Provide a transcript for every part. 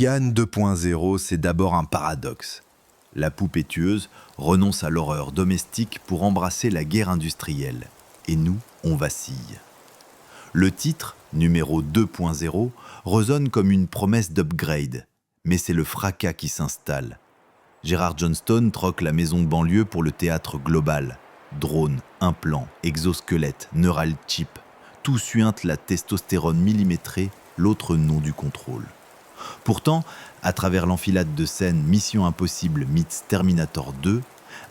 Mégane 2.0, c'est d'abord un paradoxe. La poupée tueuse renonce à l'horreur domestique pour embrasser la guerre industrielle. Et nous, on vacille. Le titre, numéro 2.0, résonne comme une promesse d'upgrade. Mais c'est le fracas qui s'installe. Gérard Johnstone troque la maison de banlieue pour le théâtre global. Drones, implants, exosquelettes, neural chip, tout suinte la testostérone millimétrée, l'autre nom du contrôle. Pourtant, à travers l'enfilade de scènes Mission Impossible meets Terminator 2,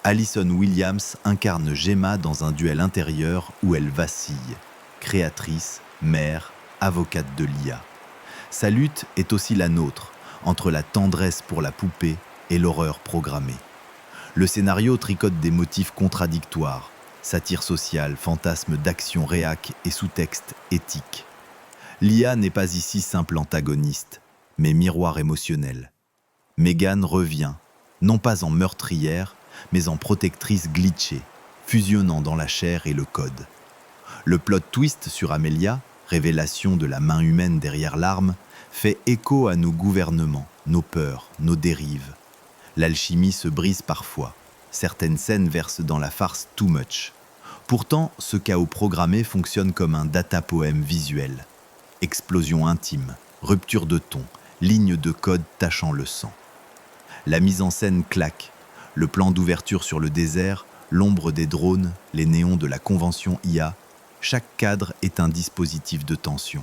Alison Williams incarne Gemma dans un duel intérieur où elle vacille. Créatrice, mère, avocate de l'IA. Sa lutte est aussi la nôtre, entre la tendresse pour la poupée et l'horreur programmée. Le scénario tricote des motifs contradictoires, satire sociale, fantasme d'action réac et sous-texte éthique. L'IA n'est pas ici simple antagoniste, mais miroir émotionnel. Mégane revient, non pas en meurtrière, mais en protectrice glitchée, fusionnant dans la chair et le code. Le plot twist sur Amelia, révélation de la main humaine derrière l'arme, fait écho à nos gouvernements, nos peurs, nos dérives. L'alchimie se brise parfois. Certaines scènes versent dans la farce too much. Pourtant, ce chaos programmé fonctionne comme un data-poème visuel. Explosion intime, rupture de ton, ligne de code tachant le sang. La mise en scène claque. Le plan d'ouverture sur le désert, l'ombre des drones, les néons de la convention IA, chaque cadre est un dispositif de tension.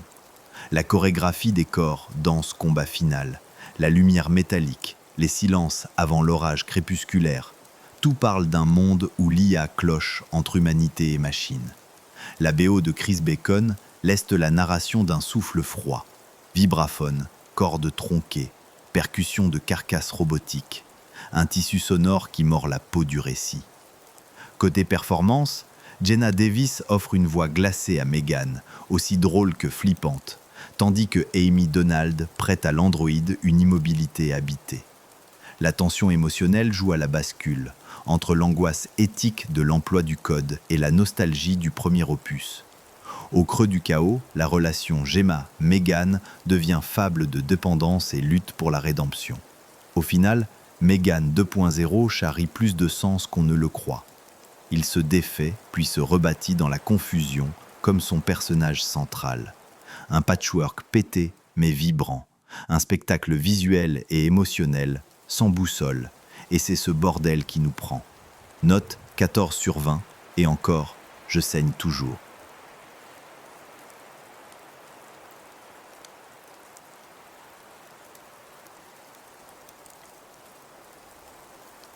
La chorégraphie des corps, danse combat final, la lumière métallique, les silences avant l'orage crépusculaire, tout parle d'un monde où l'IA cloche entre humanité et machine. La BO de Chris Bacon leste la narration d'un souffle froid, vibraphone, cordes tronquées, percussions de carcasses robotiques, un tissu sonore qui mord la peau du récit. Côté performance, Jenna Davis offre une voix glacée à Mégane, aussi drôle que flippante, tandis que Amy Donald prête à l'androïde une immobilité habitée. La tension émotionnelle joue à la bascule, entre l'angoisse éthique de l'emploi du code et la nostalgie du premier opus. Au creux du chaos, la relation Gemma-Mégane devient fable de dépendance et lutte pour la rédemption. Au final, Mégane 2.0 charrie plus de sens qu'on ne le croit. Il se défait, puis se rebâtit dans la confusion, comme son personnage central. Un patchwork pété, mais vibrant. Un spectacle visuel et émotionnel, sans boussole. Et c'est ce bordel qui nous prend. Note 14/20, et encore, je saigne toujours.